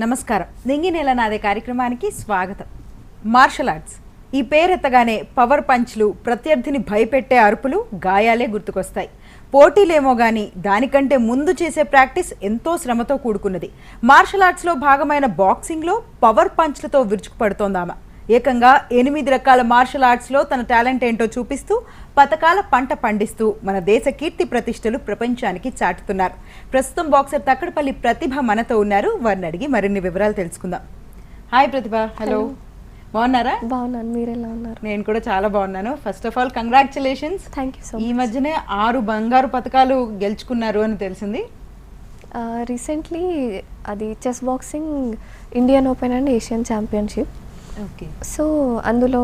నమస్కారం. నింగి నెల నాదే కార్యక్రమానికి స్వాగతం. మార్షల్ ఆర్ట్స్ ఈ పేరెత్తగానే పవర్ పంచ్లు, ప్రత్యర్థిని భయపెట్టే అరుపులు, గాయాలే గుర్తుకొస్తాయి. పోటీలేమో కానీ దానికంటే ముందు చేసే ప్రాక్టీస్ ఎంతో శ్రమతో కూడుకున్నది. మార్షల్ ఆర్ట్స్లో భాగమైన బాక్సింగ్లో పవర్ పంచ్లతో విరుచుకుపడుతోందామె. ఏకంగా 8 రకాల మార్షల్ ఆర్ట్స్లో తన టాలెంట్ ఏంటో చూపిస్తూ పతకాల పంట పండిస్తూ మన దేశ కీర్తి ప్రతిష్టలు ప్రపంచానికి చాటుతున్నారు. ప్రస్తుతం బాక్సర్ తక్కడపల్లి ప్రతిభ మనతో ఉన్నారు. వారిని అడిగి మరిన్ని వివరాలు తెలుసుకుందాం. హాయ్ ప్రతిభ. హలో, బాగున్నారా? బాగున్నాను, మీరు ఎలా ఉన్నారు? నేను కూడా చాలా బాగున్నాను. First of all congratulations. Thank you so much. ఈ మధ్యనే 6 బంగారు పతకాలు గెలుచుకున్నారు అని తెలిసింది. రీసెంట్లీ అది chess boxing Indian open and Asian championship. Okay. So అందులో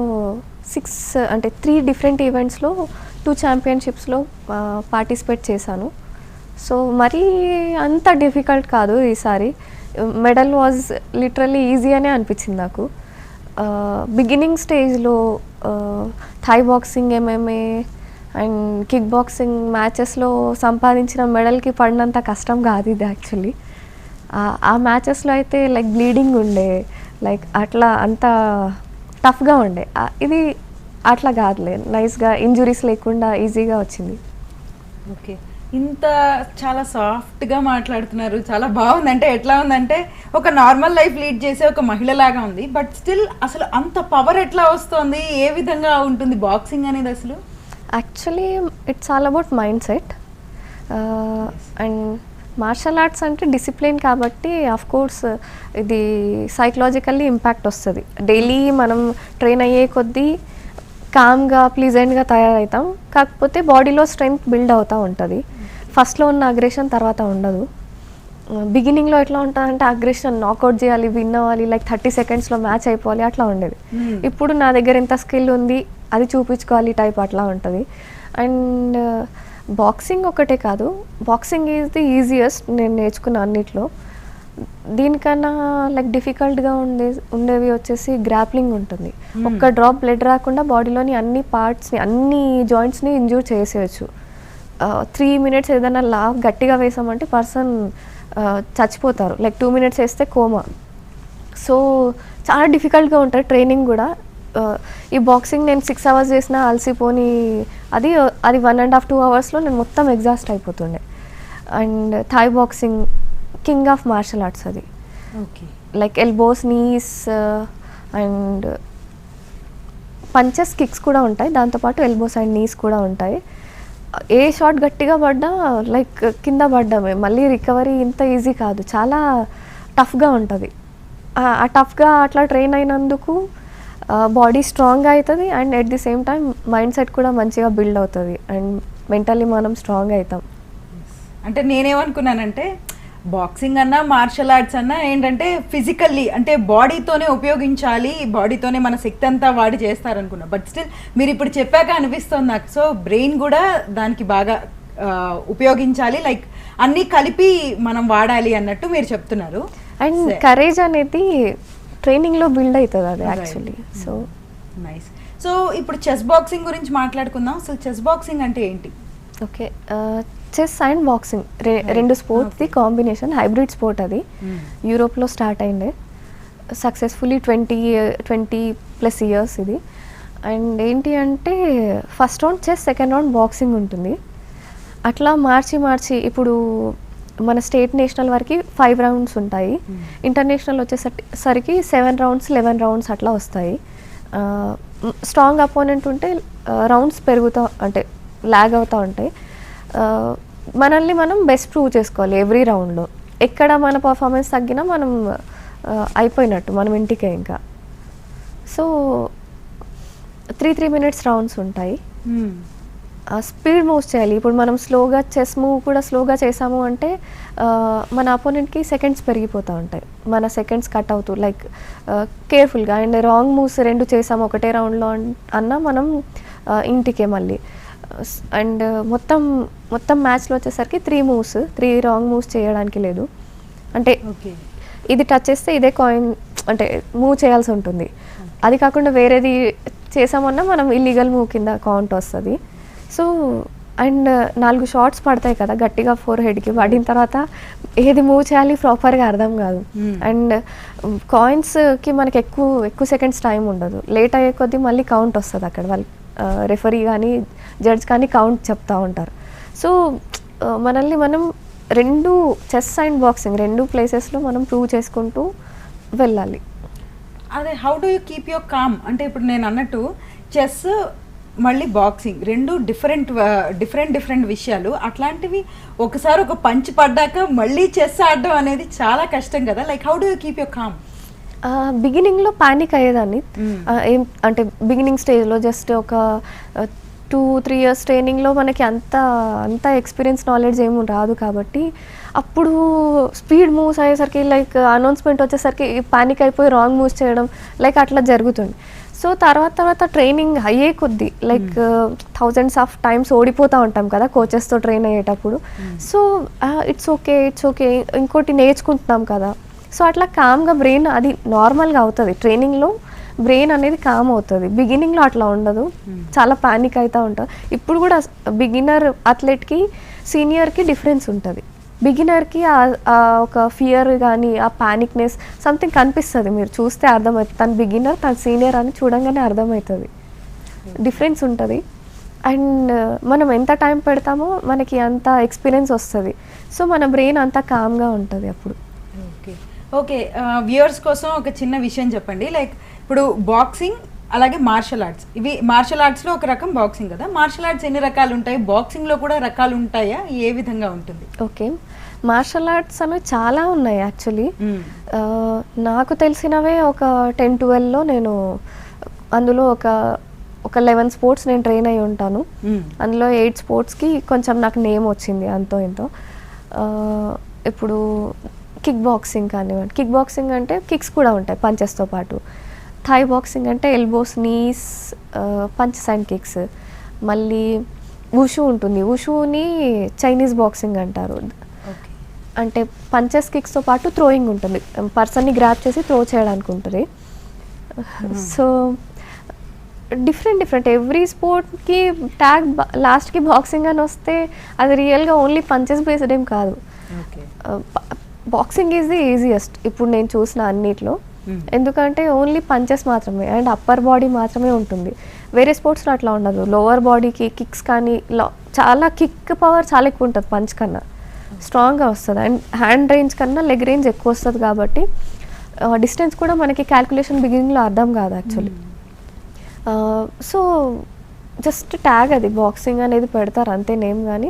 3 డిఫరెంట్ ఈవెంట్స్లో 2 ఛాంపియన్షిప్స్లో పార్టిసిపేట్ చేశాను. సో మరీ అంత డిఫికల్ట్ కాదు ఈసారి. మెడల్ వాజ్ లిటరల్లీ ఈజీ అనే అనిపించింది నాకు. బిగినింగ్ స్టేజ్లో Thai boxing, MMA and kick boxing మ్యాచెస్లో సంపాదించిన మెడల్కి పడినంత కష్టం కాదు ఇది యాక్చువల్లీ. ఆ మ్యాచెస్లో అయితే లైక్ బ్లీడింగ్ ఉండే, లైక్ అట్లా అంత టఫ్గా ఉండే. ఇది అట్లా కాదులే, నైస్గా ఇంజురీస్ లేకుండా ఈజీగా వచ్చింది. ఓకే. ఇంత చాలా సాఫ్ట్గా మాట్లాడుతున్నారు, చాలా బాగుంది. అంటే ఎట్లా ఉందంటే ఒక నార్మల్ లైఫ్ లీడ్ చేసే ఒక మహిళలాగా ఉంది. బట్ స్టిల్ అసలు అంత పవర్ ఎట్లా వస్తుంది, ఏ విధంగా ఉంటుంది బాక్సింగ్ అనేది? అసలు actually it's all about mindset. And martial arts అంటే డిసిప్లిన్ కాబట్టి కోర్స్ ఇది సైకలాజికల్లీ ఇంపాక్ట్ వస్తుంది. డైలీ మనం ట్రైన్ అయ్యే కొద్దీ కామ్గా ప్లీజెంట్గా తయారవుతాం. కాకపోతే బాడీలో స్ట్రెంగ్త్ బిల్డ్ అవుతూ ఉంటుంది. ఫస్ట్లో ఉన్న అగ్రెషన్ తర్వాత ఉండదు. బిగినింగ్లో ఎట్లా ఉంటుందంటే అగ్రెషన్ నాకౌట్ చేయాలి, విన్ అవ్వాలి, లైక్ 30 సెకండ్స్లో మ్యాచ్ అయిపోవాలి, అట్లా ఉండేది. ఇప్పుడు నా దగ్గర ఎంత స్కిల్ ఉంది అది చూపించుకోవాలి టైప్ అట్లా ఉంటుంది. అండ్ బాక్సింగ్ ఒకటే కాదు, బాక్సింగ్ ఈజ్ ది ఈజియెస్ట్ నేను నేర్చుకున్న అన్నిట్లో. దీనికన్నా లైక్ డిఫికల్ట్గా ఉండేవి వచ్చేసి గ్రాప్లింగ్ ఉంటుంది. ఒక్క డ్రాప్ బ్లడ్ రాకుండా బాడీలోని అన్ని పార్ట్స్ని, అన్ని జాయింట్స్ని ఇంజూర్ చేసేయచ్చు. 3 మినిట్స్ ఏదైనా గట్టిగా వేసామంటే పర్సన్ చచ్చిపోతారు. లైక్ 2 మినిట్స్ వేస్తే కోమా. సో చాలా డిఫికల్ట్గా ఉంటుంది ట్రైనింగ్ కూడా. ఈ బాక్సింగ్ నేను 6 అవర్స్ చేసినా అలసిపోని, అది 1.5-2 అవర్స్లో నేను మొత్తం ఎగ్జాస్ట్ అయిపోతుండే. And Thai boxing king of martial arts అది. Okay. Like elbows, knees and punches, kicks కూడా ఉంటాయి. దాంతోపాటు ఎల్బోస్ అండ్ నీస్ కూడా ఉంటాయి. ఏ షాట్ గట్టిగా పడ్డా లైక్ కింద పడ్డామే, మళ్ళీ రికవరీ ఇంత ఈజీ కాదు, చాలా టఫ్గా ఉంటుంది. ఆ టఫ్గా అట్లా ట్రైన్ అయినందుకు బాడీ స్ట్రాంగ్గా అవుతుంది. And at the same time mind set కూడా మంచిగా బిల్డ్ అవుతుంది. అండ్ మెంటల్లీ మనం స్ట్రాంగ్ అవుతాం. అంటే నేనేమనుకున్నానంటే బాక్సింగ్ అన్నా మార్షల్ ఆర్ట్స్ అన్నా ఏంటంటే ఫిజికల్లీ అంటే బాడీతోనే ఉపయోగించాలి, బాడీతోనే మన శక్తి అంతా వాడి చేస్తారనుకున్నా. బట్ స్టిల్ మీరు ఇప్పుడు చెప్పాక అనిపిస్తుంది నాకు. సో బ్రెయిన్ కూడా దానికి బాగా ఉపయోగించాలి, లైక్ అన్నీ కలిపి మనం వాడాలి అన్నట్టు మీరు చెప్తున్నారు. అండ్ కరేజ్ అనేది ట్రైనింగ్లో బిల్డ్ అవుతుంది అది యాక్చువల్లీ. So nice. సో ఇప్పుడు చెస్ బాక్సింగ్ గురించి మాట్లాడుకుందాం. అసలు చెస్ బాక్సింగ్ అంటే ఏంటి? ఓకే. చెస్ అండ్ బాక్సింగ్ రెండు స్పోర్ట్స్ది కాంబినేషన్, హైబ్రిడ్ స్పోర్ట్ అది. యూరోప్లో స్టార్ట్ అయిందే సక్సెస్ఫుల్లీ 20+ ఇయర్స్ ఇది. అండ్ ఏంటి అంటే first round chess, second round boxing ఉంటుంది. అట్లా మార్చి ఇప్పుడు మన స్టేట్ నేషనల్ వరకు 5 రౌండ్స్ ఉంటాయి. ఇంటర్నేషనల్ వచ్చేసరికి 7 రౌండ్స్ 11 రౌండ్స్ అట్లా వస్తాయి. స్ట్రాంగ్ అపోనెంట్ ఉంటే రౌండ్స్ పెరుగుతూ అంటే ల్యాగ్ అవుతూ ఉంటాయి. మనల్ని మనం బెస్ట్ ప్రూవ్ చేసుకోవాలి ఎవ్రీ రౌండ్లో. ఎక్కడ మన పర్ఫార్మెన్స్ తగ్గినా మనం అయిపోయినట్టు, మనం ఇంటికే ఇంకా. సో 3 మినిట్స్ రౌండ్స్ ఉంటాయి. స్పీడ్ మూవ్స్ చేయాలి. ఇప్పుడు మనం స్లోగా చెస్ మూవ్ కూడా స్లోగా చేసాము అంటే మన అపోనెంట్కి సెకండ్స్ పెరిగిపోతూ ఉంటాయి, మన సెకండ్స్ కట్ అవుతూ లైక్ కేర్ఫుల్గా. అండ్ రాంగ్ మూవ్స్ 2 చేసాము ఒకటే రౌండ్లో అన్నా మనం ఇంటికే మళ్ళీ. అండ్ మొత్తం మ్యాచ్లో వచ్చేసరికి 3 రాంగ్ మూవ్స్ చేయడానికి లేదు. అంటే ఇది టచ్ చేస్తే ఇదే కాయిన్ అంటే మూవ్ చేయాల్సి ఉంటుంది. అది కాకుండా వేరేది చేసామన్నా మనం ఇల్లీగల్ మూవ్ కింద కౌంట్ వస్తుంది. సో అండ్ 4 షాట్స్ పడతాయి కదా గట్టిగా ఫోర్ హెడ్కి పడిన తర్వాత ఏది మూవ్ చేయాలి ప్రాపర్గా అర్థం కాదు. అండ్ కాయిన్స్కి మనకి ఎక్కువ సెకండ్స్ టైం ఉండదు. లేట్ అయ్యే కొద్దీ మళ్ళీ కౌంట్ వస్తుంది అక్కడ వాళ్ళు రెఫరీ కానీ జడ్జ్ కానీ కౌంట్ చెప్తా ఉంటారు. సో మనల్ని మనం రెండు చెస్ అండ్ బాక్సింగ్ రెండు ప్లేసెస్లో మనం ప్రూవ్ చేసుకుంటూ వెళ్ళాలి. అదే how do you keep your calm అంటే ఇప్పుడు నేను అన్నట్టు చెస్ మళ్ళీ బాక్సింగ్ రెండు డిఫరెంట్ విషయాలు. అట్లాంటివి ఒకసారి ఒక పంచ్ పడ్డాక మళ్ళీ చెస్ ఆడడం అనేది చాలా కష్టం కదా. Like how do you keep your calm? బిగినింగ్లో ప్యానిక్ అయ్యేదాన్ని. ఏం అంటే బిగినింగ్ స్టేజ్లో జస్ట్ ఒక 2-3 years ట్రైనింగ్లో మనకి అంత ఎక్స్పీరియన్స్ నాలెడ్జ్ ఏమి రాదు కాబట్టి అప్పుడు స్పీడ్ మూవ్స్ అయ్యేసరికి లైక్ అనౌన్స్మెంట్ వచ్చేసరికి ప్యానిక్ అయిపోయి రాంగ్ మూవ్స్ చేయడం లైక్ అట్లా జరుగుతుంది. సో తర్వాత ట్రైనింగ్ అయ్యే కొద్దీ లైక్ థౌజండ్స్ ఆఫ్ టైమ్స్ ఓడిపోతూ ఉంటాం కదా కోచెస్తో ట్రైన్ అయ్యేటప్పుడు. సో ఇట్స్ ఓకే ఇంకోటి నేర్చుకుంటున్నాం కదా. సో అట్లా కామ్గా బ్రెయిన్ అది నార్మల్గా అవుతుంది. ట్రైనింగ్లో బ్రెయిన్ అనేది కామ్ అవుతుంది. బిగినింగ్లో అట్లా ఉండదు, చాలా ప్యానిక్ అవుతూ ఉంటుంది. ఇప్పుడు కూడా బిగినర్ అథ్లెట్కి సీనియర్కి డిఫరెన్స్ ఉంటుంది. బిగినర్కి ఒక ఫియర్ కానీ ఆ ప్యానిక్నెస్ సంథింగ్ కనిపిస్తుంది. మీరు చూస్తే అర్థమవుతుంది తను బిగినర్ తను సీనియర్ అని చూడంగానే అర్థమవుతుంది. డిఫరెన్స్ ఉంటుంది. అండ్ మనం ఎంత టైం పెడతామో మనకి అంత ఎక్స్పీరియన్స్ వస్తుంది. సో మన బ్రెయిన్ అంతా కామ్గా ఉంటుంది అప్పుడు. ఓకే వ్యూవర్స్ కోసం ఒక చిన్న విషయం చెప్పండి. లైక్ ఇప్పుడు బాక్సింగ్ అలాగే మార్షల్ ఆర్ట్స్, ఇవి మార్షల్ ఆర్ట్స్లో ఒక రకం, బాక్సింగ్ కదా. మార్షల్ ఆర్ట్స్ ఎన్ని రకాలు ఉంటాయి? బాక్సింగ్లో కూడా రకాలు ఉంటాయా? ఏ విధంగా ఉంటుంది? ఓకే, మార్షల్ ఆర్ట్స్ అనేవి చాలా ఉన్నాయి యాక్చువల్లీ. నాకు తెలిసినవే ఒక 10-12లో నేను అందులో ఒక 11 స్పోర్ట్స్ నేను ట్రైన్ అయి ఉంటాను. అందులో 8 స్పోర్ట్స్కి కొంచెం నాకు నేమ్ వచ్చింది అంతో ఇంతో. ఇప్పుడు కిక్ బాక్సింగ్ కానివ్వండి, కిక్ బాక్సింగ్ అంటే కిక్స్ కూడా ఉంటాయి పంచెస్తో పాటు. థై బాక్సింగ్ అంటే elbows, knees, punches and kicks. మళ్ళీ వుషు ఉంటుంది. వుషుని చైనీస్ బాక్సింగ్ అంటారు. అంటే పంచెస్ కిక్స్తో పాటు థ్రోయింగ్ ఉంటుంది. పర్సన్ని గ్రాప్ చేసి థ్రో చేయడానికి ఉంటుంది. సో డిఫరెంట్ ఎవ్రీ స్పోర్ట్కి ట్యాగ్ లాస్ట్కి బాక్సింగ్ అని వస్తే అది రియల్గా ఓన్లీ పంచెస్ బేస్డ్ ఏం కాదు. బాక్సింగ్ ఈజ్ ది ఈజియెస్ట్ ఇప్పుడు నేను చూసిన అన్నిట్లో. ఎందుకంటే ఓన్లీ పంచెస్ మాత్రమే అండ్ అప్పర్ బాడీ మాత్రమే ఉంటుంది. వేరే స్పోర్ట్స్లో అట్లా ఉండదు. లోవర్ బాడీకి కిక్స్ కానీ చాలా కిక్ పవర్ చాలా ఎక్కువ ఉంటుంది పంచ్ కన్నా, స్ట్రాంగ్గా వస్తుంది. అండ్ హ్యాండ్ రేంజ్ కన్నా లెగ్ రేంజ్ ఎక్కువ వస్తుంది కాబట్టి డిస్టెన్స్ కూడా మనకి క్యాల్కులేషన్ బిగినింగ్లో అర్థం కాదు యాక్చువల్లీ. సో జస్ట్ ట్యాగ్ అది బాక్సింగ్ అనేది పెడతారు అంతే నేమ్, కానీ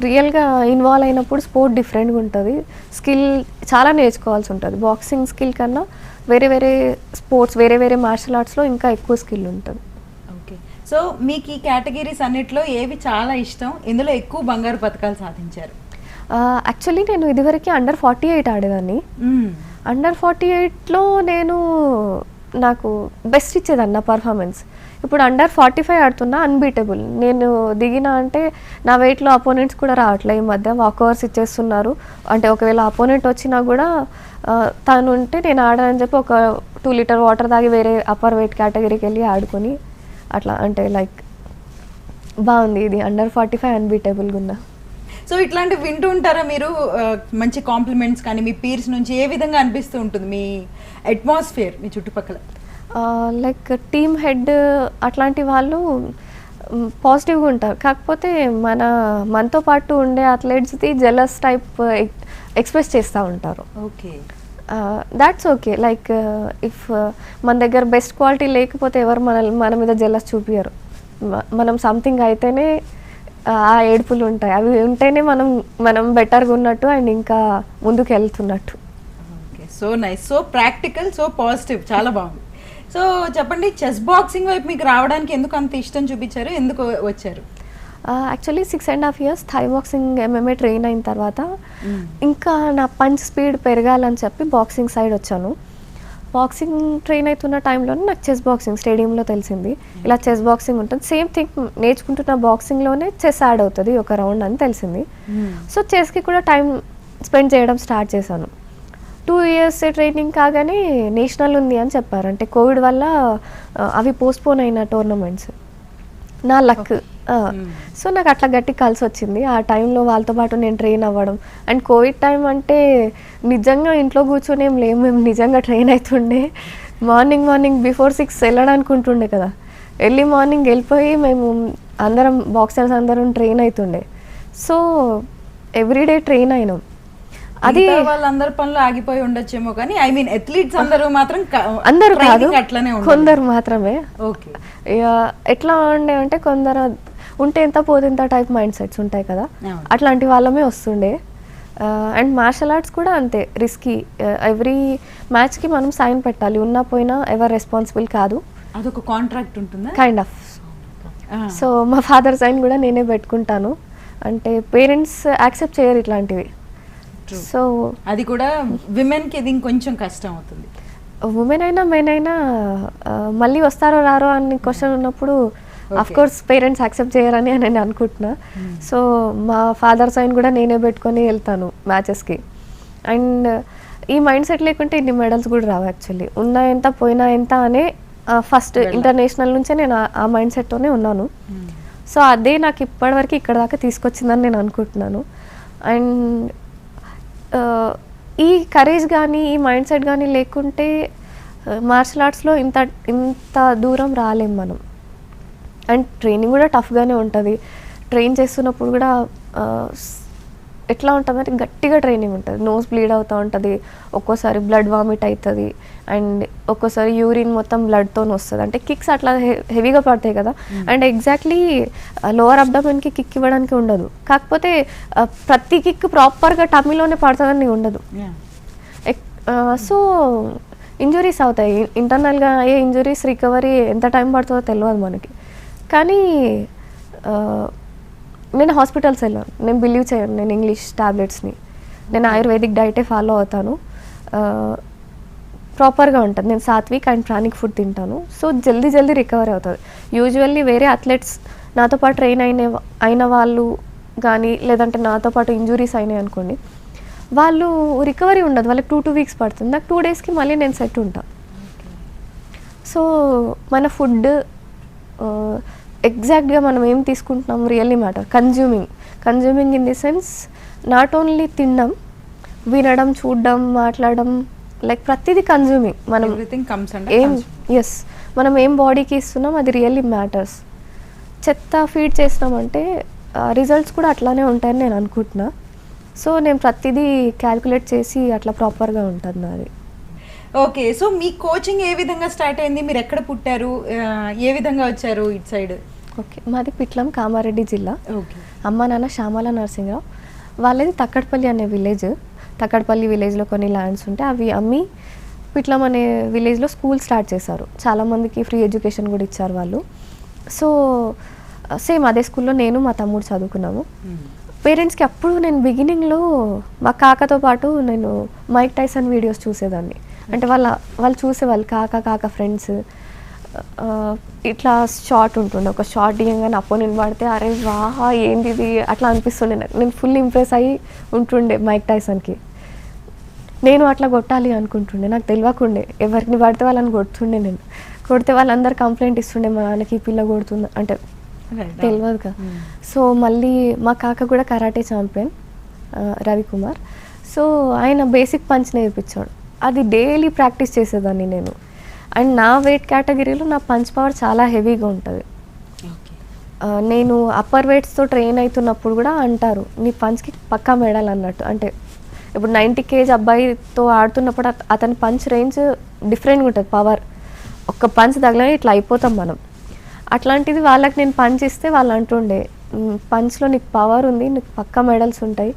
రియల్గా ఇన్వాల్వ్ అయినప్పుడు స్పోర్ట్ డిఫరెంట్గా ఉంటుంది. స్కిల్ చాలా నేర్చుకోవాల్సి ఉంటుంది. బాక్సింగ్ స్కిల్ కన్నా వేరే స్పోర్ట్స్ వేరే మార్షల్ ఆర్ట్స్లో ఇంకా ఎక్కువ స్కిల్ ఉంటుంది. ఓకే, సో మీకు ఈ కేటగిరీస్ అన్నిట్లో ఏవి చాలా ఇష్టం? ఇందులో ఎక్కువ బంగారు పథకాలు సాధించారు? యాక్చువల్లీ నేను ఇదివరకు అండర్ 48 ఆడేదాన్ని. అండర్ 48లో నాకు బెస్ట్ ఇచ్చేదాన్ని నా పర్ఫార్మెన్స్. ఇప్పుడు అండర్ 45 ఆడుతున్నా అన్బీటబుల్. నేను దిగిన అంటే నా వెయిట్లో అపోనెంట్స్ కూడా రావట్లే. ఈ మధ్య వాక్-ఓవర్స్ ఇచ్చేస్తున్నారు. అంటే ఒకవేళ అపోనెంట్ వచ్చినా కూడా తను ఉంటే నేను ఆడానని చెప్పి ఒక 2 లీటర్ వాటర్ తాగి వేరే అప్పర్ వెయిట్ కేటగిరీకి వెళ్ళి ఆడుకొని అట్లా అంటే లైక్ బాగుంది. ఇది అండర్ 45 అన్బీటబుల్గా ఉన్నా. సో ఇట్లాంటివి వింటూ ఉంటారా మీరు? మంచి కాంప్లిమెంట్స్ కానీ మీ పీర్స్ నుంచి ఏ విధంగా అనిపిస్తూ ఉంటుంది మీ అట్మాస్ఫియర్ మీ చుట్టుపక్కల? లైక్ టీమ్ హెడ్ అట్లాంటి వాళ్ళు పాజిటివ్గా ఉంటారు. కాకపోతే మనతో పాటు ఉండే అథ్లెట్స్ది జెలస్ టైప్ ఎక్స్ప్రెస్ చేస్తూ ఉంటారు. Okay, that's okay. Like if మన దగ్గర బెస్ట్ క్వాలిటీ లేకపోతే ఎవరు మన మీద జెలస్ చూపించరు. మనం సంథింగ్ అయితేనే ఆ ఏడుపులు ఉంటాయి. అవి ఉంటేనే మనం బెటర్గా ఉన్నట్టు అండ్ ఇంకా ముందుకు వెళ్తున్నట్టు. Okay, so nice, so practical, so positive, చాలా బాగుంది. సో చెప్పండి, చెస్ బాక్సింగ్ వైపు మీకు రావడానికి ఎందుకు అంత ఇష్టం చూపించారు? ఎందుకు వచ్చారు? Actually 6.5 years Thai boxing MMA train అయిన తర్వాత ఇంకా నా పంచ్ స్పీడ్ పెరగాలని చెప్పి బాక్సింగ్ సైడ్ వచ్చాను. బాక్సింగ్ ట్రైన్ అవుతున్న టైంలోనే నాకు చెస్ బాక్సింగ్ స్టేడియంలో తెలిసింది. ఇలా చెస్ బాక్సింగ్ ఉంటుంది, సేమ్ థింగ్ నేర్చుకుంటున్న బాక్సింగ్లోనే చెస్ యాడ్ అవుతుంది ఒక రౌండ్ అని తెలిసింది. సో చెస్కి కూడా టైం స్పెండ్ చేయడం స్టార్ట్ చేశాను. 2 years ట్రైనింగ్ కాగానే నేషనల్ ఉంది అని చెప్పారు. అంటే కోవిడ్ వల్ల అవి పోస్ట్పోన్ అయిన టోర్నమెంట్స్. నా లక్ సో నాకు అట్లా గట్టి కలిసి వచ్చింది. ఆ టైంలో వాళ్ళతో పాటు నేను ట్రైన్ అవ్వడం. అండ్ కోవిడ్ టైం అంటే నిజంగా ఇంట్లో కూర్చొని ఏం లేము, మేము నిజంగా ట్రైన్ అవుతుండే. మార్నింగ్ బిఫోర్ 6 వెళ్ళడానికి ఉంటుండే కదా, ఎర్లీ మార్నింగ్ వెళ్ళిపోయి మేము అందరం బాక్సర్స్ అందరం ట్రైన్ అవుతుండే. సో ఎవ్రీడే ట్రైన్ అయినాం. అది వాళ్ళందరి పనులు ఆగిపోయి ఉండొచ్చేమో కానీ ఐ మీన్ అథ్లీట్స్ అందరూ మాత్రం అందరూ కాదు, అట్లనే కొందరు మాత్రమే. ఓకే, ఎట్లా ఉండే అంటే కొందరు ఉంటే ఎంత పోతే ఎంత టైప్ మైండ్ సెట్స్ ఉంటాయి కదా, అట్లాంటి వాళ్ళమే వస్తుండే. అండ్ మార్షల్ ఆర్ట్స్ కూడా అంతే రిస్కీ. ఎవ్రీ మ్యాచ్కి మనం సైన్ పెట్టాలి, ఉన్నా పోయినా ఎవరు రెస్పాన్సిబుల్ కాదు. అదొక కాంట్రాక్ట్ ఉంటుందా? Kind of. సో మా ఫాదర్ సైన్ కూడా నేనే పెట్టుకుంటాను. అంటే పేరెంట్స్ యాక్సెప్ట్ చేయరు ఇట్లాంటివి. సో అది కూడా విమెన్కి ఇది ఇంకొంచెం కష్టం అవుతుంది. ఉమెన్ అయినా మెన్ అయినా మళ్ళీ వస్తారో రారో అని క్వశ్చన్ ఉన్నప్పుడు అఫ్ కోర్స్ పేరెంట్స్ యాక్సెప్ట్ చేయరని నేను అనుకుంటున్నా. సో మా ఫాదర్ సైన్ కూడా నేనే పెట్టుకొని వెళ్తాను మ్యాచెస్కి. అండ్ ఈ మైండ్ సెట్ లేకుంటే ఇన్ని మెడల్స్ కూడా రావు. యాక్చువల్లీ ఉన్నా ఎంత పోయినా ఎంత అనే ఫస్ట్ ఇంటర్నేషనల్ నుంచే నేను ఆ మైండ్ సెట్తోనే ఉన్నాను. సో అదే నాకు ఇప్పటివరకు ఇక్కడ దాకా తీసుకొచ్చిందని నేను అనుకుంటున్నాను. అండ్ ఈ కరేజ్ కానీ ఈ మైండ్ సెట్ కానీ లేకుంటే మార్షల్ ఆర్ట్స్లో ఇంత దూరం రాలేం మనం. అండ్ ట్రైనింగ్ కూడా టఫ్గానే ఉంటుంది. ట్రైన్ చేస్తున్నప్పుడు కూడా ఎట్లా ఉంటుంది అంటే గట్టిగా ట్రైనింగ్ ఉంటుంది, నోస్ బ్లీడ్ అవుతూ ఉంటుంది, ఒక్కోసారి బ్లడ్ వామిట్ అవుతుంది, అండ్ ఒక్కోసారి యూరిన్ మొత్తం బ్లడ్తో వస్తుంది. అంటే కిక్స్ అట్లా హెవీగా పడతాయి కదా. అండ్ ఎగ్జాక్ట్లీ లోవర్ అబ్డామెన్కి కిక్ ఇవ్వడానికి ఉండదు, కాకపోతే ప్రతి కిక్ ప్రాపర్గా టమ్మీలోనే పడుతుందని ఉండదు. సో ఇంజురీస్ అవుతాయి. ఇంటర్నల్గా అయ్యే ఇంజురీస్ రికవరీ ఎంత టైం పడుతుందో తెలియదు మనకి. కానీ నేను హాస్పిటల్స్ వెళ్ళాను, నేను బిలీవ్ చేయను నేను ఇంగ్లీష్ టాబ్లెట్స్ని. నేను ఆయుర్వేదిక్ డైటే ఫాలో అవుతాను, ప్రాపర్గా ఉంటుంది. నేను సాత్విక్ అండ్ ప్రాణిక్ ఫుడ్ తింటాను. సో జల్దీ రికవరీ అవుతుంది. యూజువల్లీ వేరే అథ్లెట్స్ నాతో పాటు ట్రైన్ అయిన వాళ్ళు కానీ లేదంటే నాతో పాటు ఇంజురీస్ అయినాయి అనుకోండి, వాళ్ళు రికవరీ ఉండదు, వాళ్ళకి 2 weeks పడుతుంది. నాకు 2 daysకి మళ్ళీ నేను సెట్ ఉంటాను. సో మన ఫుడ్ ఎగ్జాక్ట్గా మనం ఏం తీసుకుంటున్నాం really matter. Consuming in the sense not only తినడం, వినడం, చూడడం, మాట్లాడడం, లైక్ ప్రతిదీ కన్జ్యూమింగ్. మనం మనం ఏం బాడీకి ఇస్తున్నాం అది రియల్లీ మ్యాటర్స్. చెత్త ఫీడ్ చేసినామంటే రిజల్ట్స్ కూడా అట్లానే ఉంటాయని నేను అనుకుంటున్నా. సో నేను ప్రతిదీ క్యాల్కులేట్ చేసి అట్లా ప్రాపర్గా ఉంటుంది నాది. ఓకే, సో మీ కోచింగ్ ఏ విధంగా స్టార్ట్ అయింది? మీరు ఎక్కడ పుట్టారు, ఏ విధంగా వచ్చారు ఇటు సైడ్? ఓకే, మాది పిట్లం, కామారెడ్డి జిల్లా. ఓకే, అమ్మ నాన్న శ్యామల నరసింహరావు, వాళ్ళది తక్కడపల్లి అనే విలేజ్. తక్కడపల్లి విలేజ్లో కొన్ని ల్యాండ్స్ ఉంటే అవి అమ్మి పిట్లం అనే విలేజ్లో స్కూల్ స్టార్ట్ చేశారు. చాలామందికి ఫ్రీ ఎడ్యుకేషన్ కూడా ఇచ్చారు వాళ్ళు. సో సేమ్ అదే స్కూల్లో నేను మా తమ్ముడు చదువుకున్నాము. పేరెంట్స్కి అప్పుడు నేను బిగినింగ్లో మా కాకతో పాటు నేను మైక్ టైసన్ వీడియోస్ చూసేదాన్ని. అంటే వాళ్ళు చూసేవాళ్ళు కాక ఫ్రెండ్స్. ఇట్లా షార్ట్ ఉంటుండే, ఒక షార్ట్ దిగంగానే అపోనెంట్ పడితే అరే వాహా ఏంది ఇది అట్లా అనిపిస్తుండే. నేను ఫుల్ ఇంప్రెస్ అయ్యి ఉంటుండే మైక్ టైసన్కి. నేను అట్లా కొట్టాలి అనుకుంటుండే, నాకు తెలియకుండే. ఎవరిని పడితే వాళ్ళని కొడుతుండే. నేను కొడితే వాళ్ళందరూ కంప్లైంట్ ఇస్తుండే, మా నాన్నకి ఈ పిల్ల కొడుతుంది అంటే తెలియదు కదా. సో మళ్ళీ మా కాక కూడా కరాటే ఛాంపియన్ రవికుమార్. సో ఆయన బేసిక్ పంచ్ నేర్పించాడు, అది డైలీ ప్రాక్టీస్ చేసేదాన్ని నేను. అండ్ నా వెయిట్ కేటగిరీలో నా పంచ్ పవర్ చాలా హెవీగా ఉంటుంది. నేను అప్పర్ వెయిట్స్తో ట్రైన్ అవుతున్నప్పుడు కూడా అంటారు నీ పంచ్కి పక్కా మెడల్ అన్నట్టు. అంటే ఇప్పుడు 90 kg అబ్బాయితో ఆడుతున్నప్పుడు అతని పంచ్ రేంజ్ డిఫరెంట్గా ఉంటుంది, పవర్. ఒక్క పంచ్ తగలని ఇట్లా అయిపోతాం మనం. అట్లాంటిది వాళ్ళకి నేను పంచ్ ఇస్తే వాళ్ళు అంటుండే పంచ్లో నీకు పవర్ ఉంది, నీకు పక్కా మెడల్స్ ఉంటాయి,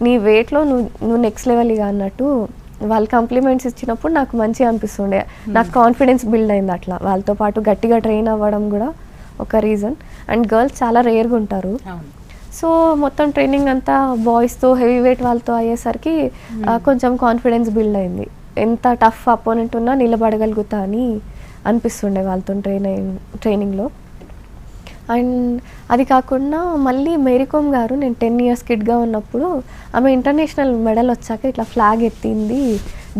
నీ వెయిట్లో నువ్వు నెక్స్ట్ లెవెల్ ఇక అన్నట్టు వాళ్ళు కాంప్లిమెంట్స్ ఇచ్చినప్పుడు నాకు మంచిగా అనిపిస్తుండే. నాకు కాన్ఫిడెన్స్ బిల్డ్ అయింది అట్లా. వాళ్ళతో పాటు గట్టిగా ట్రైన్ అవ్వడం కూడా ఒక రీజన్. అండ్ గర్ల్స్ చాలా రేర్గా ఉంటారు. సో మొత్తం ట్రైనింగ్ అంతా బాయ్స్తో హెవీ వెయిట్ వాళ్ళతో అయ్యేసరికి కొంచెం కాన్ఫిడెన్స్ బిల్డ్ అయింది. ఎంత టఫ్ అపోనెంట్ ఉన్నా నిలబడగలుగుతా అని అనిపిస్తుండే వాళ్ళతో ట్రైనింగ్లో. అండ్ అది కాకుండా మళ్ళీ మేరీకోమ్ గారు, నేను 10 years కిడ్గా ఉన్నప్పుడు ఆమె ఇంటర్నేషనల్ మెడల్ వచ్చాక ఇట్లా ఫ్లాగ్ ఎత్తింది.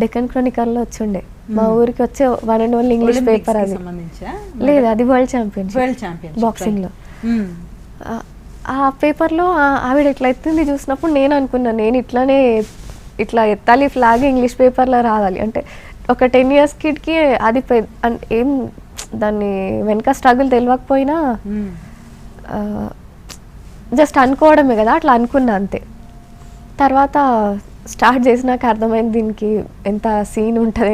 డెక్కన్ క్రానికల్లో వచ్చిండే, మా ఊరికి వచ్చే 1 and only ఇంగ్లీష్ పేపర్. అది లేదు, అది వరల్డ్ ఛాంపియన్షిప్ బాక్సింగ్లో. ఆ పేపర్లో ఆవిడ ఇట్లా ఎత్తింది చూసినప్పుడు నేను అనుకున్నాను, నేను ఇట్లా ఎత్తాలి ఫ్లాగ్ ఇంగ్లీష్ పేపర్లో రావాలి అంటే. ఒక 10 years కిడ్కి అది ఏం దాన్ని వెనక స్ట్రగుల్ తెలియకపోయినా జస్ట్ అనుకోవడమే కదా, అట్లా అనుకున్నా అంతే. తర్వాత స్టార్ట్ చేసినాక అర్థమైంది దీనికి ఎంత సీన్ ఉంటుంది,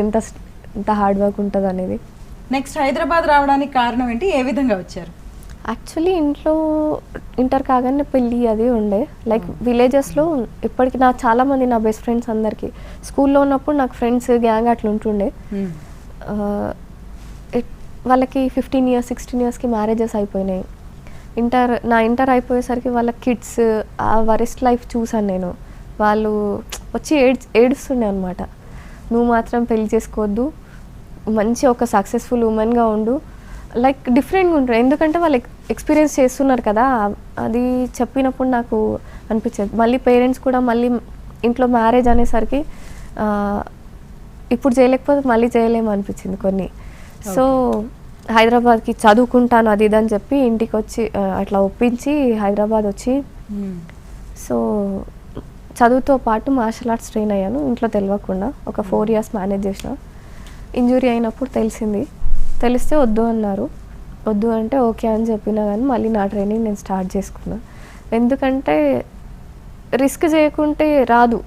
ఎంత హార్డ్ వర్క్ ఉంటుంది అనేది. నెక్స్ట్ హైదరాబాద్ రావడానికి కారణం ఏంటి, ఏ విధంగా వచ్చారు? యాక్చువల్లీ ఇంట్లో ఇంటర్ కాగానే పెళ్ళి అది ఉండే, లైక్ విలేజెస్లో ఇప్పటికి నా చాలామంది నా బెస్ట్ ఫ్రెండ్స్ అందరికీ స్కూల్లో ఉన్నప్పుడు నాకు ఫ్రెండ్స్ గ్యాంగ్ అట్లా ఉంటుండే. వాళ్ళకి 15 years 16 yearsకి మ్యారేజెస్ అయిపోయినాయి. నా ఇంటర్ అయిపోయేసరికి వాళ్ళ కిడ్స్ ఆ వరెస్ట్ లైఫ్ చూసాను నేను. వాళ్ళు వచ్చి ఏడుస్తుండే అనమాట, నువ్వు మాత్రం పెళ్లి చేసుకోవద్దు, మంచి ఒక సక్సెస్ఫుల్ ఉమెన్గా ఉండు, లైక్ డిఫరెంట్గా ఉంటారు. ఎందుకంటే వాళ్ళు ఎక్స్పీరియన్స్ చేస్తున్నారు కదా, అది చెప్పినప్పుడు నాకు అనిపించేది. మళ్ళీ పేరెంట్స్ కూడా మళ్ళీ ఇంట్లో మ్యారేజ్ అనేసరికి ఇప్పుడు చేయలేకపోతే మళ్ళీ చేయలేము అనిపించింది కొన్ని. సో హైదరాబాద్కి చదువుకుంటాను అది ఇది అని చెప్పి ఇంటికి వచ్చి అట్లా ఒప్పించి హైదరాబాద్ వచ్చి సో చదువుతో పాటు మార్షల్ ఆర్ట్స్ ట్రైన్ అయ్యాను ఇంట్లో తెలియకుండా. ఒక 4 years మేనేజ్ చేసిన. ఇంజురీ అయినప్పుడు తెలిస్తే వద్దు అన్నారు. వద్దు అంటే ఓకే అని చెప్పినా కానీ మళ్ళీ నా ట్రైనింగ్ నేను స్టార్ట్ చేసుకున్నా. ఎందుకంటే రిస్క్ చేయకుంటే రాదు.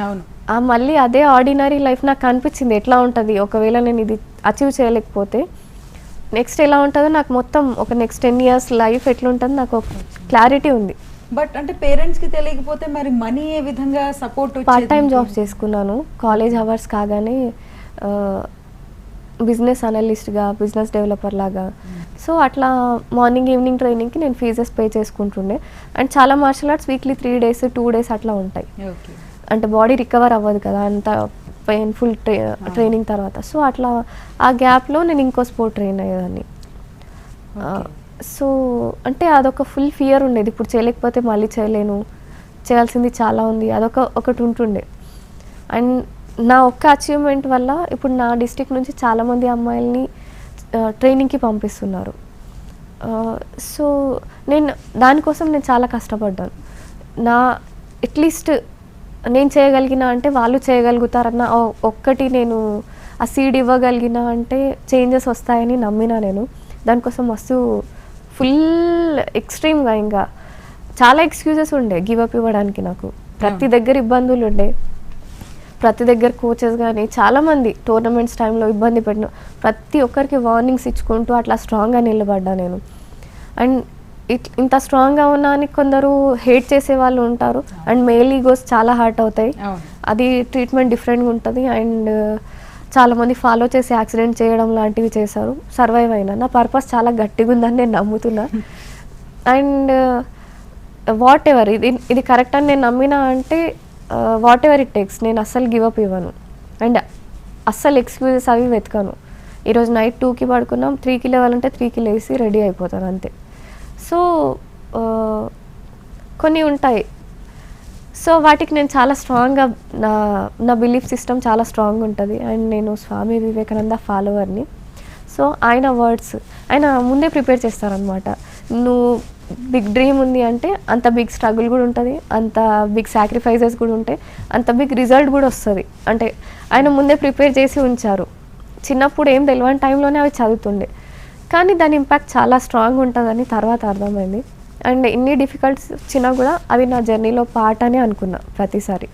అవును, మళ్ళీ అదే ఆర్డినరీ లైఫ్ నాకు అనిపించింది ఎట్లా ఉంటుంది, ఒకవేళ నేను ఇది అచీవ్ చేయలేకపోతే నెక్స్ట్ ఎలా ఉంటుందో నాకు మొత్తం ఒక నెక్స్ట్ 10 years లైఫ్ ఎట్లా ఉంటుందో నాకు ఒక క్లారిటీ ఉంది. బట్ అంటే పేరెంట్స్కి తెలియకపోతే మరి మనీ ఏ విధంగా సపోర్ట్? పార్ట్ టైం జాబ్స్ చేసుకున్నాను కాలేజ్ అవర్స్ కాగానే, బిజినెస్ అనలిస్ట్గా, బిజినెస్ డెవలపర్ లాగా. సో అట్లా మార్నింగ్ ఈవినింగ్ ట్రైనింగ్కి నేను ఫీజెస్ పే చేసుకుంటుండే. అండ్ చాలా martial arts weekly 3 days 2 days అట్లా ఉంటాయి. అంటే బాడీ రికవర్ అవ్వదు కదా అంత పెయిన్ఫుల్ ట్రైనింగ్ తర్వాత. సో అట్లా ఆ గ్యాప్లో నేను ఇంకో స్పోర్ట్ ట్రైన్ అయ్యేదాన్ని. సో అంటే అదొక ఫుల్ ఫియర్ ఉండేది, ఇప్పుడు చేయలేకపోతే మళ్ళీ చేయలేను, చేయాల్సింది చాలా ఉంది, ఒకటి ఉంటుండే. అండ్ నా ఒక్క అచీవ్మెంట్ వల్ల ఇప్పుడు నా డిస్ట్రిక్ట్ నుంచి చాలామంది అమ్మాయిల్ని ట్రైనింగ్కి పంపిస్తున్నారు. సో దానికోసం నేను చాలా కష్టపడ్డాను. అట్లీస్ట్ నేను చేయగలిగిన అంటే వాళ్ళు చేయగలుగుతారన్న ఒక్కటి నేను ఆ సీడ్ ఇవ్వగలిగిన అంటే చేంజెస్ వస్తాయని నమ్మినా నేను. దానికోసం మస్తు ఫుల్ ఎక్స్ట్రీమ్గా ఇంకా చాలా ఎక్స్క్యూజెస్ ఉండే గివప్ ఇవ్వడానికి. నాకు ప్రతి దగ్గర ఇబ్బందులు ఉండే, ప్రతి దగ్గర కోచెస్ కానీ చాలామంది టోర్నమెంట్స్ టైంలో ఇబ్బంది పెట్టిన ప్రతి ఒక్కరికి వార్నింగ్స్ ఇచ్చుకుంటూ అట్లా స్ట్రాంగ్గా నిలబడ్డా నేను. అండ్ ఇంత స్ట్రాంగ్గా ఉన్నా అని కొందరు హేట్ చేసే వాళ్ళు ఉంటారు. అండ్ మేల్ ఈగోస్ చాలా హర్ట్ అవుతాయి, అది ట్రీట్మెంట్ డిఫరెంట్గా ఉంటుంది. అండ్ చాలామంది ఫాలో చేసి యాక్సిడెంట్ చేయడం లాంటివి చేశారు, సర్వైవ్ అయినా. నా పర్పస్ చాలా గట్టిగా ఉందని నేను నమ్ముతున్నా. అండ్ వాట్ ఎవర్ ఇది కరెక్ట్ అని నేను నమ్మినా అంటే వాట్ ఎవర్ ఇట్ టేక్స్, నేను అస్సలు గివప్ ఇవ్వను. అండ్ అస్సలు ఎక్స్క్యూజెస్ అవి వెతకను. ఈరోజు నైట్ 2కి పడుకున్నాం, 3కి లేవాలంటే 3కి లేసి రెడీ అయిపోతాను అంతే. సో కొన్ని ఉంటాయి. సో వాటికి నేను చాలా స్ట్రాంగ్గా నా బిలీఫ్ సిస్టమ్ చాలా స్ట్రాంగ్ ఉంటుంది. అండ్ నేను స్వామి వివేకానంద ఫాలోవర్ని. సో ఆయన వర్డ్స్ ఆయన ముందే ప్రిపేర్ చేస్తారనమాట. నువ్వు బిగ్ డ్రీమ్ ఉంది అంటే అంత బిగ్ స్ట్రగుల్ కూడా ఉంటుంది, అంత బిగ్ సాక్రిఫైజెస్ కూడా ఉంటాయి, అంత బిగ్ రిజల్ట్ కూడా వస్తుంది. అంటే ఆయన ముందే ప్రిపేర్ చేసి ఉంచారు. చిన్నప్పుడు ఏం తెలియని టైంలోనే అవి చదువుతుండే, కానీ దాని ఇంపాక్ట్ చాలా స్ట్రాంగ్ ఉంటుందని తర్వాత అర్థమైంది. అండ్ ఇన్ని డిఫికల్ట్స్ వచ్చినా కూడా అవి నా జర్నీలో పార్ట్ అని అనుకున్నా. ప్రతిసారి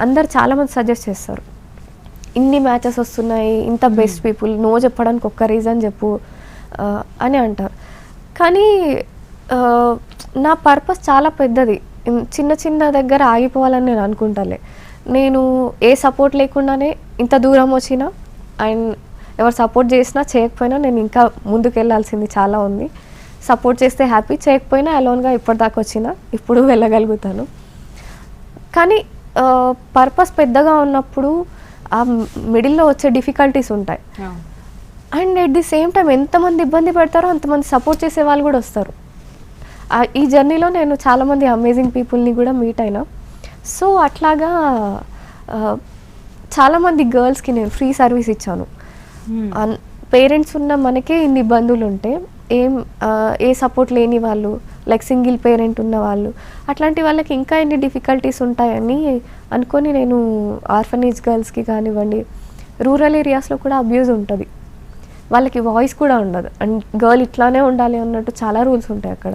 అందరు చాలామంది సజెస్ట్ చేస్తారు, ఇన్ని మ్యాచెస్ వస్తున్నాయి, ఇంత బెస్ట్ పీపుల్, నో చెప్పడానికి ఒక్క రీజన్ చెప్పు అని అంటారు. కానీ నా పర్పస్ చాలా పెద్దది. చిన్న చిన్న దగ్గర ఆగిపోవాలని నేను అనుకుంటాలే. నేను ఏ సపోర్ట్ లేకుండానే ఇంత దూరం వచ్చినా, అండ్ ఎవరు సపోర్ట్ చేసినా చేయకపోయినా నేను ఇంకా ముందుకు వెళ్ళాల్సింది చాలా ఉంది. సపోర్ట్ చేస్తే హ్యాపీ, చేయకపోయినా అలోన్గా ఇప్పటిదాకా వచ్చినా ఇప్పుడు వెళ్ళగలుగుతాను. కానీ పర్పస్ పెద్దగా ఉన్నప్పుడు ఆ మిడిల్లో వచ్చే డిఫికల్టీస్ ఉంటాయి. And at the same time ఎంతమంది ఇబ్బంది పడతారో అంతమంది సపోర్ట్ చేసే వాళ్ళు కూడా వస్తారు. ఈ జర్నీలో నేను చాలామంది అమేజింగ్ పీపుల్ని కూడా మీట్ అయినా. సో అట్లాగా చాలామంది గర్ల్స్కి నేను ఫ్రీ సర్వీస్ ఇచ్చాను. పేరెంట్స్ ఉన్న మనకే ఇన్ని ఇబ్బందులు ఉంటే ఏం ఏ సపోర్ట్ లేని వాళ్ళు, లైక్ సింగిల్ పేరెంట్ ఉన్న వాళ్ళు, అట్లాంటి వాళ్ళకి ఇంకా ఎన్ని డిఫికల్టీస్ ఉంటాయని అనుకొని నేను ఆర్ఫనేజ్ గర్ల్స్కి కానివ్వండి, రూరల్ ఏరియాస్లో కూడా అబ్యూజ్ ఉంటుంది, వాళ్ళకి వాయిస్ కూడా ఉండదు, అండ్ గర్ల్ ఇట్లానే ఉండాలి అన్నట్టు చాలా రూల్స్ ఉంటాయి అక్కడ.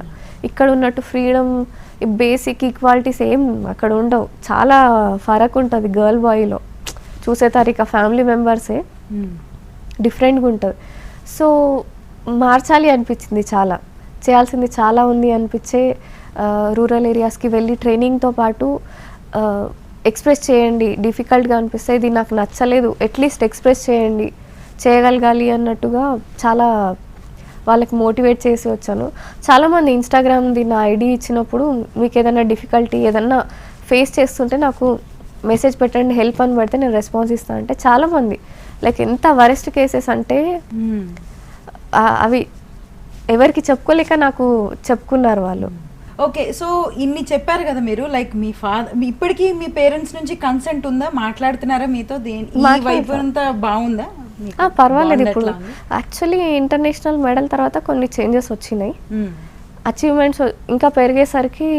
ఇక్కడ ఉన్నట్టు ఫ్రీడమ్, బేసిక్ ఈక్వాలిటీస్ ఏం అక్కడ ఉండవు, చాలా ఫరక్ ఉంటుంది గర్ల్ బాయ్లో. చూసే తారీఖు ఫ్యామిలీ మెంబర్సే డిఫరెంట్గా ఉంటుంది. సో మార్చాలి అనిపించింది, చాలా చేయాల్సింది చాలా ఉంది అనిపించే రూరల్ ఏరియాస్కి వెళ్ళి ట్రైనింగ్తో పాటు ఎక్స్ప్రెస్ చేయండి, డిఫికల్ట్గా అనిపిస్తే ఇది నాకు నచ్చలేదు అట్లీస్ట్ ఎక్స్ప్రెస్ చేయండి, చేయగలగాలి అన్నట్టుగా చాలా వాళ్ళకి మోటివేట్ చేసి వచ్చాను. చాలామంది ఇన్స్టాగ్రామ్ది నా ఐడి ఇచ్చినప్పుడు మీకు ఏదైనా డిఫికల్టీ ఏదన్నా ఫేస్ చేస్తుంటే నాకు మెసేజ్ పెట్టండి హెల్ప్ అని పెడితే నేను రెస్పాన్స్ ఇస్తాను అంటే చాలామంది లైక్ ఎంత వరెస్ట్ కేసెస్ అంటే అవి ఎవరికి చెప్పుకోలేక నాకు చెప్పుకున్నారు వాళ్ళు. ఓకే, సో ఇన్ని చెప్పారు కదా మీరు, లైక్ మీ ఫాదర్ ఇప్పటికీ మీ పేరెంట్స్ నుంచి కన్సెంట్ ఉందా, మాట్లాడుతున్నారా మీతో? వైపు అంతా బాగుందా? పర్వాలేదు. ఇప్పుడు యాక్చువల్లీ ఇంటర్నేషనల్ మెడల్ తర్వాత కొన్ని చేంజెస్ వచ్చినాయి, అచీవ్మెంట్స్ ఇంకా పెరిగేసరికి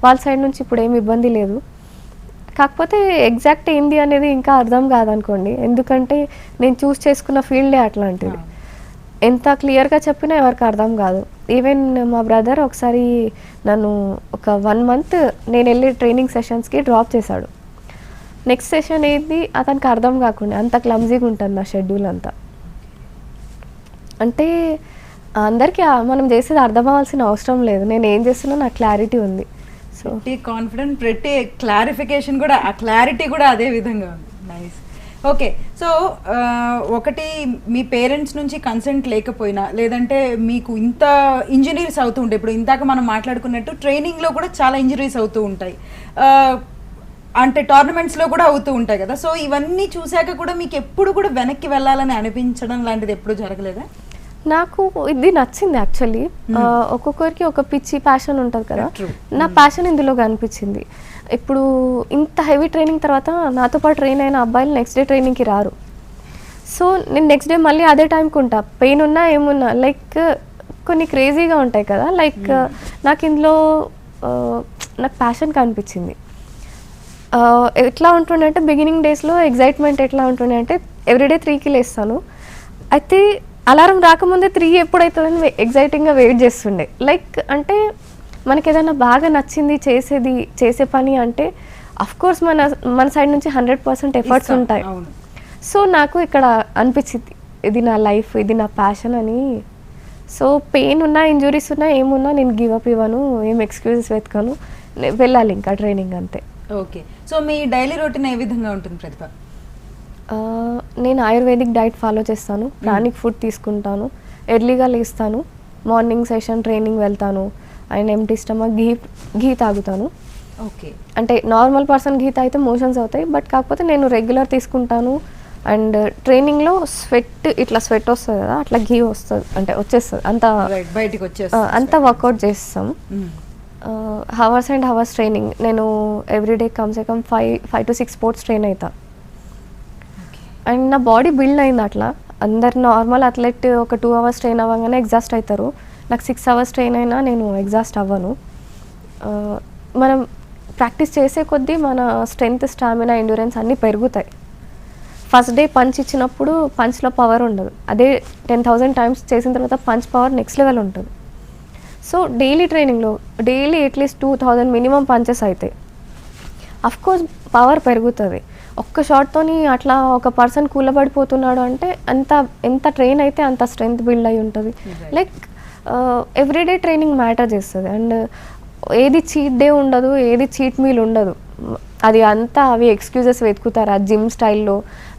వాళ్ళ సైడ్ నుంచి ఇప్పుడు ఏమి ఇబ్బంది లేదు. కాకపోతే ఎగ్జాక్ట్ ఏంది అనేది ఇంకా అర్థం కాదనుకోండి, ఎందుకంటే నేను చూస్ చేసుకున్న ఫీల్డే అట్లాంటిది. ఎంత క్లియర్గా చెప్పినా ఎవరికి అర్థం కాదు. ఈవెన్ మా బ్రదర్ ఒకసారి నన్ను ఒక 1 month నేను వెళ్ళే ట్రైనింగ్ సెషన్స్కి డ్రాప్ చేశాడు. నెక్స్ట్ సెషన్ ఏంది అతనికి అర్థం కాకుండా అంత క్లమ్జీగా ఉంటుంది నా షెడ్యూల్ అంతా. అంటే అందరికీ మనం చేసేది అర్థం అవ్వాల్సిన అవసరం లేదు, నేను ఏం చేస్తున్నా నాకు క్లారిటీ ఉంది. సో కాన్ఫిడెంట్, ప్రతి క్లారిఫికేషన్ కూడా, ఆ క్లారిటీ కూడా అదే విధంగా ఉంది. నైస్. ఓకే, సో ఒకటి మీ పేరెంట్స్ నుంచి కన్సెంట్ లేకపోయినా, లేదంటే మీకు ఇంత ఇంజనీర్స్ అవుతూ ఉంటాయి, ఇప్పుడు ఇందాక మనం మాట్లాడుకున్నట్టు ట్రైనింగ్లో కూడా చాలా ఇంజరీస్ అవుతూ ఉంటాయి, అంటే టోర్నమెంట్స్లో కూడా అవుతూ ఉంటాయి కదా. సో ఇవన్నీ చూశాక కూడా మీకు ఎప్పుడు కూడా వెనక్కి వెళ్ళాలని అనిపించడం లాంటిది ఎప్పుడు జరగలేదా? నాకు ఇది నచ్చింది యాక్చువల్లీ. ఒక్కొక్కరికి ఒక పిచ్చి ప్యాషన్ ఉంటుంది కదా, నా ప్యాషన్ ఇందులో కనిపించింది. ఇప్పుడు ఇంత హెవీ ట్రైనింగ్ తర్వాత నాతో పాటు ట్రైన్ అయిన అబ్బాయిలు నెక్స్ట్ డే ట్రైనింగ్కి రారు. సో నేను నెక్స్ట్ డే మళ్ళీ అదే టైంకి ఉంటా, పెయిన్ ఉన్నా ఏమున్నా. లైక్ కొన్ని క్రేజీగా ఉంటాయి కదా, లైక్ నాకు ఇందులో నాకు ప్యాషన్ కనిపించింది. ఎట్లా ఉంటుండే అంటే బిగినింగ్ డేస్లో ఎగ్జైట్మెంట్ ఎట్లా ఉంటుండే అంటే ఎవ్రీడే 3కి లేస్తాను, అయితే అలారం రాకముందే 3 ఎప్పుడైతుందని ఎగ్జైటింగ్గా వెయిట్ చేస్తుండే. లైక్ అంటే మనకి ఏదైనా బాగా నచ్చింది చేసే పని అంటే అఫ్కోర్స్ మన సైడ్ నుంచి 100% ఎఫర్ట్స్ ఉంటాయి. సో నాకు ఇక్కడ అనిపించింది ఇది నా లైఫ్, ఇది నా ప్యాషన్ అని. సో పెయిన్ ఉన్నా ఇంజురీస్ ఉన్నా ఏమున్నా నేను గివ్ అప్ ఇవ్వను, ఏం ఎక్స్క్యూజెస్ వెతకను, వెళ్ళాలి ఇంకా ట్రైనింగ్ అంతే. ఓకే, సో మీ డైలీ రొటీన్ ఏ విధంగా ఉంటుంది ప్రతిభ? నేను ఆయుర్వేదిక్ డైట్ ఫాలో చేస్తాను, ప్రాణిక్ ఫుడ్ తీసుకుంటాను, ఎర్లీగా లేస్తాను, మార్నింగ్ సెషన్ ట్రైనింగ్ వెళ్తాను, అండ్ ఎంటీ స్టమక్ ఘీ తాగుతాను. ఓకే, అంటే నార్మల్ పర్సన్ ఘీ తాగితే మోషన్స్ అవుతాయి, బట్ కాకపోతే నేను రెగ్యులర్ తీసుకుంటాను. అండ్ ట్రైనింగ్లో ఇట్లా స్వెట్ వస్తుంది కదా, అట్లా ఘీ వస్తుంది, అంటే వచ్చేస్తుంది అంతా బయటికి వచ్చేస్తుంది, అంతా వర్కౌట్ చేస్తాం. హవర్స్ అండ్ హవర్స్ ట్రైనింగ్, నేను ఎవ్రీడే కమ్సే కమ్ 5 to 6 స్పోర్ట్స్ ట్రైన్ అవుతా. అండ్ నా బాడీ బిల్డ్ అయింది అట్లా. అందరు నార్మల్ అథ్లెట్ ఒక 2 hours ట్రైన్ అవ్వగానే ఎగ్జాస్ట్ అవుతారు, నాకు 6 hours ట్రైన్ అయినా నేను ఎగ్జాస్ట్ అవ్వను. మనం ప్రాక్టీస్ చేసే కొద్దీ మన స్ట్రెంగ్త్, స్టామినా, ఎండ్యూరెన్స్ అన్నీ పెరుగుతాయి. ఫస్ట్ డే పంచ్ ఇచ్చినప్పుడు పంచ్లో పవర్ ఉండదు, అదే 10,000 times చేసిన తర్వాత పంచ్ పవర్ నెక్స్ట్ లెవెల్ ఉంటుంది. సో డైలీ ట్రైనింగ్లో డైలీ అట్లీస్ట్ 2,000 మినిమం పంచెస్ అవుతాయి. అఫ్కోర్స్ పవర్ పెరుగుతుంది. ఒక్క షాట్తోని అట్లా ఒక పర్సన్ కూలబడిపోతున్నాడు అంటే ఎంత ట్రైన్ అయితే అంత స్ట్రెంగ్త్ బిల్డ్ అయి ఉంటుంది. లైక్ ఎవ్రీడే ట్రైనింగ్ మ్యాటర్ చేస్తుంది. అండ్ ఏది చీట్ డే ఉండదు, ఏది చీట్ మీల్ ఉండదు. అది అంతా అవి ఎక్స్క్యూజెస్ వెతుకుతారు ఆ జిమ్ స్టైల్లో.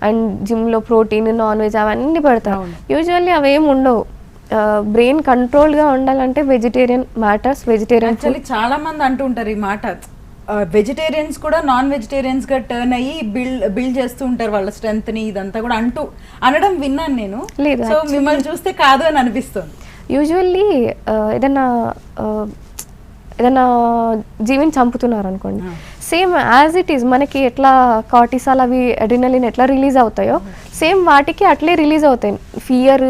అండ్ జిమ్లో ప్రోటీన్, నాన్ వెజ్ అవన్నీ పెడతారు. యూజువల్లీ అవేమి ఉండవు. బ్రెయిన్ కంట్రోల్గా ఉండాలంటే వెజిటేరియన్ మ్యాటర్స్. వెజిటేరియన్ చాలా మంది అంటూ ఉంటారు ఈ మాట, వెజిటేరియన్స్ కూడా నాన్ వెజిటేరియన్స్గా టర్న్ అయ్యి బిల్డ్ చేస్తూ ఉంటారు వాళ్ళ స్ట్రెంగ్త్ని, ఇదంతా కూడా అనడం విన్నాను నేను. సో మిమ్మల్ని చూస్తే కాదు అని అనిపిస్తుంది. యూజువల్లీ ఏదైనా ఏదైనా జీవిని చంపుతున్నారు అనుకోండి, సేమ్ యాజ్ ఇట్ ఈస్ మనకి ఎట్లా కార్టిసాల్ అవి అడ్రినలిన్ ఎట్లా రిలీజ్ అవుతాయో సేమ్ వాటికి అట్లే రిలీజ్ అవుతాయి. ఫియర్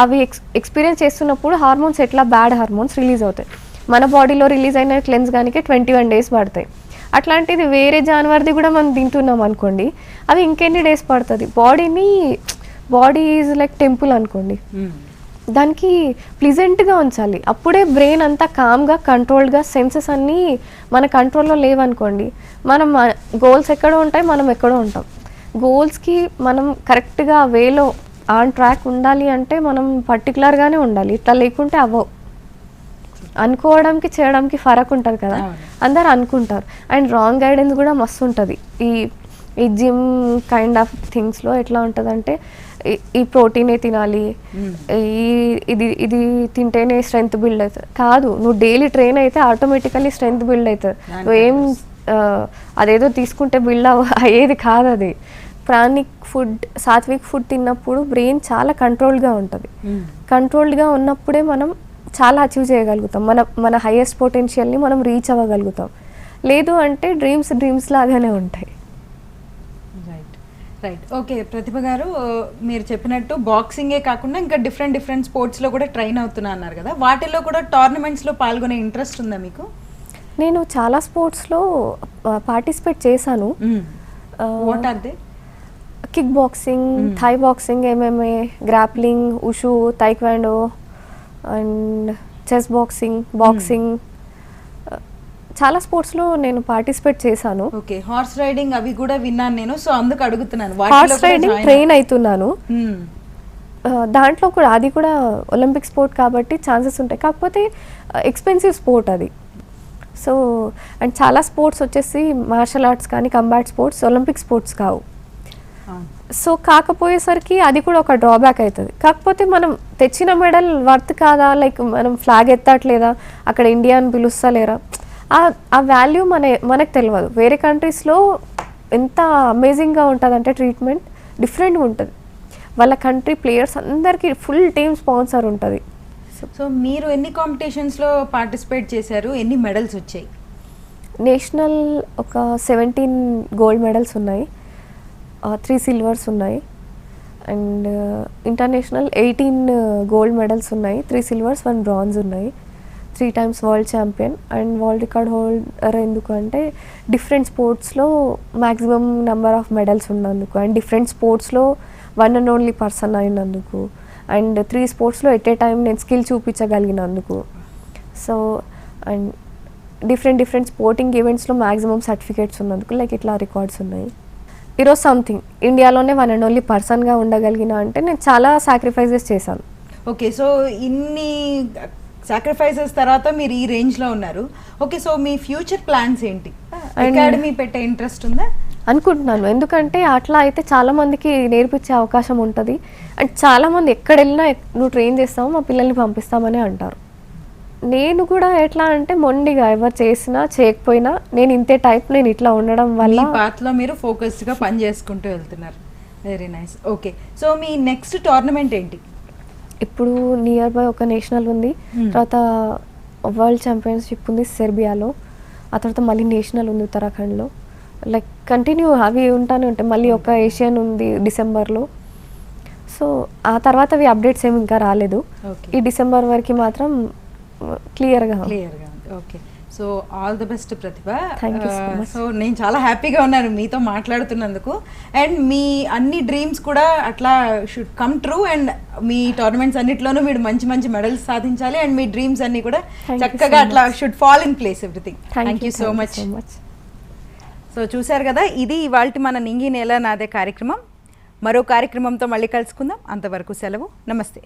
అవి ఎక్స్పీరియన్స్ చేస్తున్నప్పుడు హార్మోన్స్ ఎట్లా బ్యాడ్ హార్మోన్స్ రిలీజ్ అవుతాయి. మన బాడీలో రిలీజ్ అయిన క్లెన్స్ కానీ 21 days పడతాయి. అట్లాంటిది వేరే జానవర్ది కూడా మనం తింటున్నాం అనుకోండి, అది ఇంకెన్ని డేస్ పడుతుంది. బాడీ ఈజ్ లైక్ టెంపుల్ అనుకోండి, దానికి ప్లిజెంట్గా ఉంచాలి. అప్పుడే బ్రెయిన్ అంతా కామ్గా కంట్రోల్డ్గా, సెన్సెస్ అన్నీ మన కంట్రోల్లో లేవనుకోండి, మనం గోల్స్ ఎక్కడో ఉంటాయి, మనం ఎక్కడో ఉంటాం. గోల్స్కి మనం కరెక్ట్గా వేలో ఆన్ ట్రాక్ ఉండాలి అంటే మనం పర్టికులర్గానే ఉండాలి. ఇట్లా లేకుంటే అవ్వవు. అనుకోవడానికి చేయడానికి ఫరక్ ఉంటుంది కదా, అందరు అనుకుంటారు. అండ్ రాంగ్ గైడెన్స్ కూడా మస్తు ఉంటుంది ఈ జిమ్ కైండ్ ఆఫ్ థింగ్స్లో. ఎట్లా ఉంటుందంటే ఈ ప్రోటీనే తినాలి, ఇది తింటేనే స్ట్రెంగ్త్ బిల్డ్ అవుతుంది. కాదు, నువ్వు డైలీ ట్రైన్ అయితే ఆటోమేటికల్లీ స్ట్రెంగ్త్ బిల్డ్ అవుతుంది. నువ్వేం అదేదో తీసుకుంటే బిల్డ్ అయ్యేది కాదు. అది ప్రాణిక్ ఫుడ్, సాత్విక్ ఫుడ్ తిన్నప్పుడు బ్రెయిన్ చాలా కంట్రోల్డ్గా ఉంటుంది. కంట్రోల్డ్గా ఉన్నప్పుడే మనం చాలా అచీవ్ చేయగలుగుతాం. మన హైయెస్ట్ పొటెన్షియల్ని మనం రీచ్ అవ్వగలుగుతాం. లేదు అంటే డ్రీమ్స్ లాగానే ఉంటాయి. రైట్. ఓకే ప్రతిభ గారు, మీరు చెప్పినట్టు బాక్సింగే కాకుండా ఇంకా డిఫరెంట్ స్పోర్ట్స్లో కూడా ట్రైన్ అవుతున్నా అన్నారు కదా, వాటిల్లో కూడా టోర్నమెంట్స్లో పాల్గొనే ఇంట్రెస్ట్ ఉందా మీకు? నేను చాలా స్పోర్ట్స్లో పార్టిసిపేట్ చేశాను. What are they? Kick boxing, Thai boxing, MMA, grappling, wushu, taekwondo and chess boxing, చాలా స్పోర్ట్స్లో నేను పార్టిసిపేట్ చేశాను. ఓకే, హార్స్ రైడింగ్ అవి కూడా విన్నాను నేను, సో అందుకు అడుగుతున్నాను. హార్స్ రైడింగ్ ట్రైన్ అవుతున్నాను. దాంట్లో కూడా అది కూడా ఒలింపిక్ స్పోర్ట్ కాబట్టి ఛాన్సెస్ ఉంటాయి. కాకపోతే ఎక్స్పెన్సివ్ స్పోర్ట్ అది. సో అండ్ చాలా స్పోర్ట్స్ వచ్చేసి మార్షల్ ఆర్ట్స్ కానీ కంబాట్ స్పోర్ట్స్ ఒలింపిక్ స్పోర్ట్స్ కావు. సో కాకపోయేసరికి అది కూడా ఒక డ్రాబ్యాక్ అవుతుంది. కాకపోతే మనం తెచ్చిన మెడల్ వర్త్ కాదా, లైక్ మనం ఫ్లాగ్ ఎత్తట్లేదా, అక్కడ ఇండియా అని పిలుస్తలేరా, ఆ వాల్యూ మనకు తెలియదు. వేరే కంట్రీస్లో ఎంత అమేజింగ్గా ఉంటుంది అంటే ట్రీట్మెంట్ డిఫరెంట్గా ఉంటుంది. వాళ్ళ కంట్రీ ప్లేయర్స్ అందరికీ ఫుల్ టీమ్ స్పాన్సర్ ఉంటుంది. సో మీరు ఎన్ని కాంపిటీషన్స్లో పార్టిసిపేట్ చేశారు, ఎన్ని మెడల్స్ వచ్చాయి? నేషనల్ ఒక 17 గోల్డ్ మెడల్స్ ఉన్నాయి, 3 సిల్వర్స్ ఉన్నాయి. అండ్ ఇంటర్నేషనల్ 18 గోల్డ్ మెడల్స్ ఉన్నాయి, 3 సిల్వర్స్ 1 బ్రాంజ్ ఉన్నాయి. 3 times world champion and world record holder. ఎందుకంటే డిఫరెంట్ స్పోర్ట్స్లో మ్యాక్సిమం నెంబర్ ఆఫ్ మెడల్స్ ఉన్నందుకు, అండ్ డిఫరెంట్ స్పోర్ట్స్లో వన్ అండ్ ఓన్లీ పర్సన్ అయినందుకు, అండ్ 3 స్పోర్ట్స్లో ఎట్ ఏ టైం నేను స్కిల్ చూపించగలిగినందుకు. సో అండ్ డిఫరెంట్ స్పోర్టింగ్ ఈవెంట్స్లో మ్యాక్సిమం సర్టిఫికేట్స్ ఉన్నందుకు, లైక్ ఇట్లా రికార్డ్స్ ఉన్నాయి. ఈరోజు సంథింగ్ ఇండియాలోనే వన్ అండ్ ఓన్లీ పర్సన్గా ఉండగలిగిన అంటే నేను చాలా సాక్రిఫైజెస్ చేశాను. ఓకే, సో ఇన్ని సాక్రిఫైసెస్ తర్వాత మీరు ఈ రేంజ్లో ఉన్నారు. ఓకే, సో మీ ఫ్యూచర్ ప్లాన్స్ ఏంటి? అకాడమీ పెట్టే ఇంట్రెస్ట్ ఉందా? అనుకుంటున్నాను. ఎందుకంటే అట్లా అయితే చాలా మందికి నేర్పించే అవకాశం ఉంటుంది. అండ్ చాలామంది ఎక్కడ వెళ్ళినా నువ్వు ట్రైన్ చేస్తావు, మా పిల్లల్ని పంపిస్తామని అంటారు. నేను కూడా ఎట్లా అంటే మొండిగా ఎవరు చేసినా చేయకపోయినా నేను ఇంతే టైప్, నేను ఇట్లా ఉండడం వల్ల పాత్రలో మీరు ఫోకస్డ్గా పని చేసుకుంటూ వెళ్తున్నారు. Very nice. ఓకే, సో మీ నెక్స్ట్ టోర్నమెంట్ ఏంటి? ఇప్పుడు నియర్ బై ఒక నేషనల్ ఉంది, తర్వాత వరల్డ్ ఛాంపియన్షిప్ ఉంది సెర్బియాలో, ఆ తర్వాత మళ్ళీ నేషనల్ ఉంది ఉత్తరాఖండ్లో. లైక్ కంటిన్యూ అవి ఉంటానే ఉంటాయి. మళ్ళీ ఒక ఏషియన్ ఉంది డిసెంబర్లో. సో ఆ తర్వాత అవి అప్డేట్స్ ఏమి ఇంకా రాలేదు. ఈ డిసెంబర్ వరకు మాత్రం క్లియర్గా ఉంది. Okay, so all the best Pratibha. Thank you so much. So నేను చాలా హ్యాపీగా ఉన్నాను మీతో మాట్లాడుతున్నందుకు. అండ్ మీ అన్ని డ్రీమ్స్ కూడా అట్లా should come true. And me tournaments అన్నిట్లోనూ మీరు మంచి మెడల్స్ సాధించాలి. అండ్ మీ డ్రీమ్స్ అన్ని కూడా చక్కగా అట్లా should fall in place everything. Thank you so much. So చూశారు కదా, ఇది ఇవాల్టి మన నింగి నేల నాదే కార్యక్రమం. మరో కార్యక్రమంతో మళ్ళీ కలుసుకుందాం. అంతవరకు సెలవు. నమస్తే.